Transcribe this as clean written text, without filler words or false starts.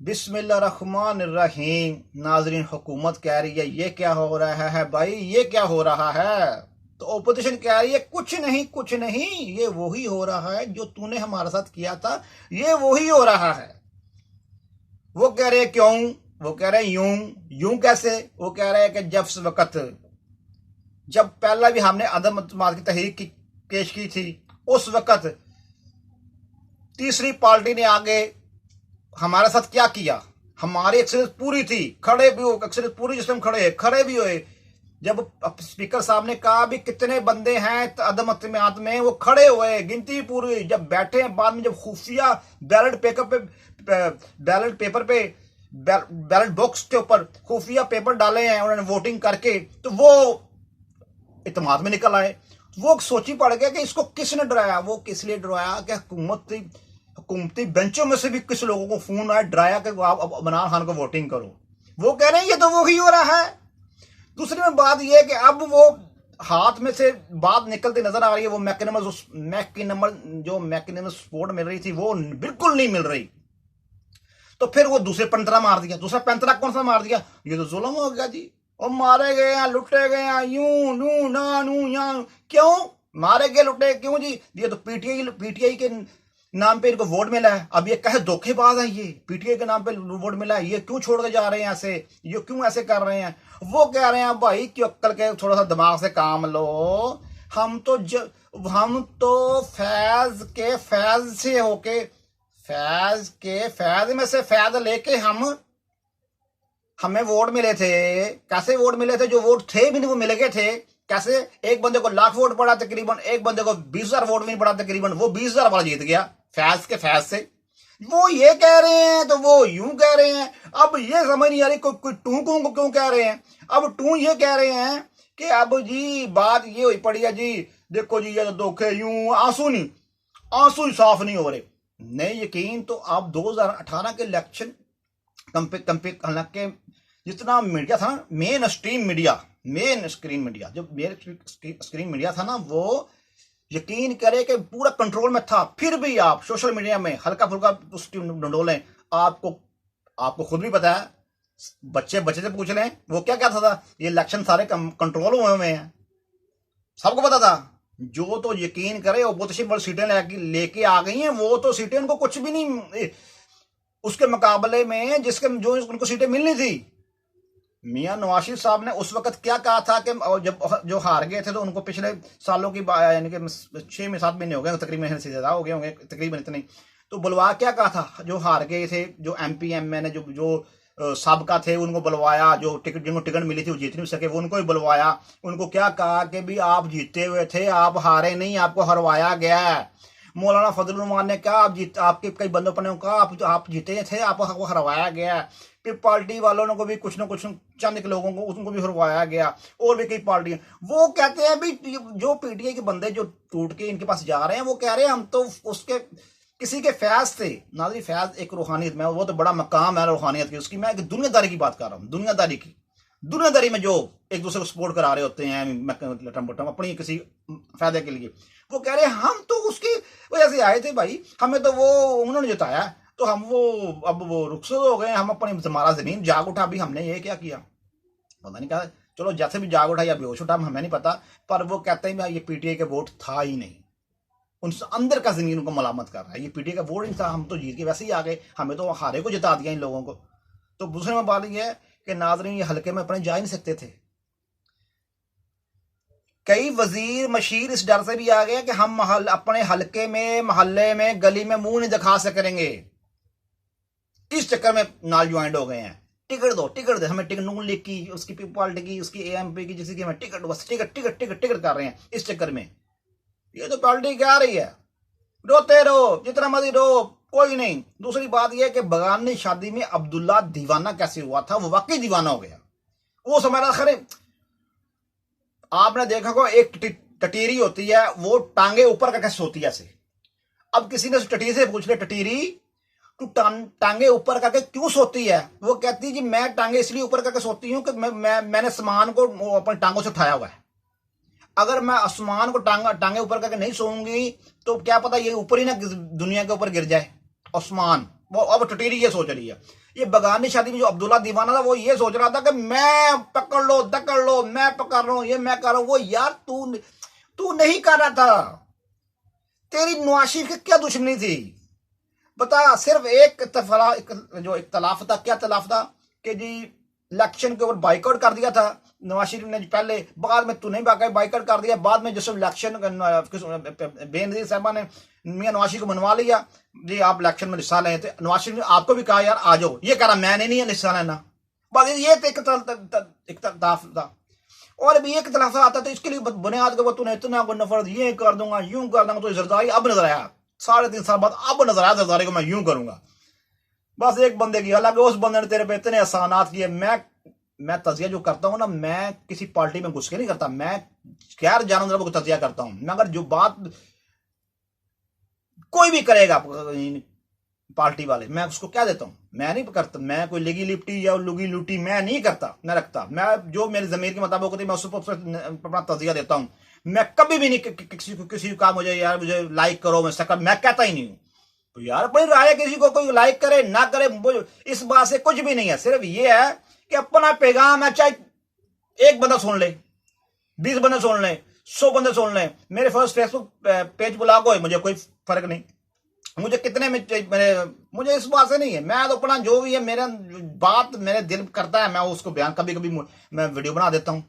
बिस्मिल्लाहिर्रहमानिर्रहीम। नाजरीन, हुकूमत कह रही है ये क्या हो रहा है भाई, ये क्या हो रहा है। तो ओपोजिशन कह रही है कुछ नहीं कुछ नहीं, ये वही हो रहा है जो तूने हमारे साथ किया था, ये वही हो रहा है। वो कह रहे हैं क्यों, वो कह रहे हैं यूं। यूं कैसे? वो कह रहे हैं कि जब पहला भी हमने अदम अतमाद की तहरीक की पेश की थी, उस वक्त तीसरी पार्टी ने आगे हमारे साथ क्या किया। हमारी एक्सरसाइज पूरी थी, खड़े भी हो, एक्सरसाइज पूरी जिस टाइम खड़े भी हुए। जब स्पीकर साहब ने कहा भी कितने बंदे हैं अदम अतमाद में, वो खड़े हुए, गिनती पूरी हुई। जब बैठे हैं बाद में, जब खुफिया बैलेट बॉक्स के ऊपर खुफिया पेपर डाले हैं उन्होंने वोटिंग करके, तो वो इतमाद में निकल आए। वो सोची पड़ गया कि इसको किसने डराया। वो किस लिए डराया कि हुकूमती बेंचों में से भी किस लोगों को फोन आया, डराया कि आप इमरान खान को वोटिंग करो। वो कह रहे हैं ये तो वही हो रहा है। दूसरी में बात यह है कि अब वो हाथ में से बात निकलती नजर आ रही है। वो मैकेनिज्म सपोर्ट मिल रही थी, वो बिल्कुल नहीं मिल रही। तो फिर वो दूसरे पंतरा मार दिया। दूसरा पंतरा कौन सा मार दिया? ये तो जुल्म हो गया जी, और मारे गए हैं, लुटे गए हैं, यूं नू ना नू या। क्यों मारे गए, लुटे क्यों जी? ये तो पीटीआई के नाम पे इनको वोट मिला है। अब ये कहे धोखेबाज है, ये पीटीआई के नाम पे वोट मिला है, ये क्यों छोड़ के जा रहे हैं ऐसे, ये क्यों ऐसे कर रहे हैं। वो कह रहे हैं भाई क्यों, अक्ल के थोड़ा सा दिमाग से काम लो। हम तो फैज से होके, फैज में से फैज लेके हमें वोट मिले थे। कैसे वोट मिले थे? जो वोट थे भी नहीं वो मिल गए थे। कैसे? एक बंदे को लाख वोट पड़ा तकरीबन, एक बंदे को 20,000 वोट भी नहीं पड़ा तकरीबन, वो 20,000 वाला जीत गया फैज से। वो ये कह रहे हैं तो वो यूं कह रहे हैं। अब ये समझ नहीं आ रही कोई टू को क्यों कह रहे हैं। अब टू ये कह रहे हैं कि अब जी बात ये हुई पड़ी है जी, देखो जी ये तो धोखे, यूं आंसू ही साफ नहीं हो रहे। नहीं यकीन तो आप 2018 के इलेक्शन हालांकि जितना मीडिया था ना, मेन स्ट्रीम मीडिया जो स्क्रीन मीडिया था ना, वो यकीन करे कि पूरा कंट्रोल में था। फिर भी आप सोशल मीडिया में हल्का फुल्का उसकी डंडोलें। आपको खुद भी पता है, बच्चे से पूछ लें, वो क्या कहता था, ये इलेक्शन सारे कंट्रोल हुए हैं, सबको पता था। जो तो यकीन करे अपोजिशन वाली सीटें लेके आ गई हैं, वो तो सीटें उनको कुछ भी नहीं उसके मुकाबले में जिसके जो उनको सीटें मिलनी थी। मियां नवाज शरीफ साहब ने उस वक्त क्या कहा था कि जब जो हार गए थे, तो उनको पिछले सालों की यानी कि 6 में 7 महीने हो गए तकरीबन, से ज्यादा हो गए होंगे तकरीबन इतने। तो बुलवा क्या कहा था, जो हार गए थे, जो MP MN ने जो साबका थे उनको बुलवाया, जिनको टिकट मिली थी वो जीत नहीं सके, वो उनको ही बुलवाया। उनको क्या कहा कि भी आप जीते हुए थे, आप हारे नहीं, आपको हरवाया गया है। मौलाना फजलुर रहमान ने कहा आपके कई बंदों पर ने कहा आप जीते थे, आपको हरवाया गया। फिर पार्टी वालों को भी कुछ न कुछ चंद के लोगों को उनको भी हरवाया गया, और भी कई पार्टियां। वो कहते हैं भी जो PTI के बंदे जो टूट के इनके पास जा रहे हैं, वो कह रहे हैं हम तो उसके किसी के फैज थे। नाज़रीन, फैज एक रूहानियत में, वो तो बड़ा मकाम है रूहानियत की, उसकी मैं एक दुनियादारी की बात कर रहा हूँ। दुनियादारी में जो एक दूसरे को सपोर्ट करा रहे होते हैं अपनी किसी फायदे के लिए। वो कह रहे हैं हम तो उसकी वजह से आए थे भाई, हमें तो वो उन्होंने जिताया, तो हम अब वो रुखसत हो गए, हम अपनी हमारा जमीन जाग उठा। भी हमने ये क्या किया पता नहीं, कहा चलो जैसे भी जाग उठा या बेहोश उठा हमें नहीं पता, पर वो कहते हैं ये PTI का वोट था ही नहीं। उन अंदर का जमीन उनको मलामत कर रहा है, ये PTI का वोट नहीं था, हम तो जीत के वैसे ही आ गए, हमें तो हारे को जिता दिया इन लोगों को। तो दूसरे में बात यह है कि नाज़रीन, ये हल्के में अपने जा ही नहीं सकते थे। कई वजीर मशीर इस डर से भी आ गए कि हम अपने हल्के में, मोहल्ले में, गली में मुंह नहीं दिखा सकेंगे। इस चक्कर में नाल ज्वाइंट हो गए हैं। टिकट दो हमें, टिकट नून लीग की, उसकी पार्टी की, उसकी AMP की, जिसकी हमें टिकट, बस टिकट कर रहे हैं। इस चक्कर में ये तो पार्टी क्या रही है, रोते रहो जितना मर्जी रो, कोई नहीं। दूसरी बात यह कि बगानी शादी में अब्दुल्ला दीवाना कैसे हुआ था, वो वाकई दीवाना हो गया। वो समझ खरे, आपने देखा को एक टटीरी होती है, वो टांगे ऊपर करके सोती है ऐसे। अब किसी ने टटीरी से पूछ लिया, टटीरी तू टांगे ऊपर करके क्यों सोती है? वो कहती जी मैं टांगे इसलिए ऊपर करके सोती हूँ कि मैंने सामान को अपनी टांगों से उठाया हुआ है। अगर मैं आसमान को टांगे ऊपर करके नहीं सोऊंगी तो क्या पता ये ऊपर ही ना दुनिया के ऊपर गिर जाए आसमान। वो अब टटीरी ये सोच रही है। ये बगानी शादी में जो अब्दुल्ला दीवाना था वो ये सोच रहा था कि मैं पकड़ लो दकड़ लो, मैं पकड़ रहा हूं, ये मैं कर रहा हूं। वो यार तू नहीं कर रहा था। तेरी नवाज शरीफ की क्या दुश्मनी थी बता? सिर्फ एक जो इख्तलाफ था, क्या इख्तलाफ था कि जी इलेक्शन के ऊपर बाइकआउट कर दिया था नवाज शरीफ ने पहले, बाद में तू नहीं बाइकआउट कर दिया। बाद में जैसे इलेक्शन बेनजीर साहबा ने मियां नवाज शरीफ को मनवा लिया जी आप इलेक्शन में हिस्सा लें, थे नवाज शरीफ ने आपको भी कहा यार आ जाओ, ये कह रहा मैंने नहीं हिस्सा लेना। बस ये इख्तलाफ था। और अभी एक इख्तलाफ आता तो इसके लिए बुनियाद के तूने इतना नफरत ये कर दूंगा यूं कर दूंगा, तो जरदारी अब नजर आया 3.5 साल बाद, अब नजर आया जरदारी को मैं यूं करूंगा। बस एक बंदे की, हालांकि उस बंदे ने तेरे पे इतने एहसानात किए। मैं तजिया जो करता हूं ना, मैं किसी पार्टी में घुस के नहीं करता, मैं गैर जानवर को तजिया करता हूं। मगर जो बात कोई भी करेगा पार्टी वाले, मैं उसको क्या देता हूं, मैं नहीं करता। मैं कोई लिगी लिपटी या लुगी लुटी मैं नहीं करता, मैं रखता। मैं जो मेरे जमीर के मुताबिक होती है मैं उस पर अपना तजिया देता हूं। मैं कभी भी नहीं किसी को कहा मुझे यार मुझे लाइक करो, मैं कहता ही नहीं हूं। तो यार अपनी राय, किसी को कोई लाइक करे ना करे इस बात से कुछ भी नहीं है। सिर्फ ये है कि अपना पैगाम है, चाहे एक बंदा सुन ले, 20 बंदे सुन ले, 100 बंदे सुन ले। मेरे फर्स्ट फेसबुक पेज ब्लॉग हो, मुझे कोई फर्क नहीं। मुझे कितने में मुझे इस बात से नहीं है। मैं तो अपना जो भी है मेरा बात मेरे दिल करता है मैं उसको बयान, कभी कभी मैं वीडियो बना देता हूं।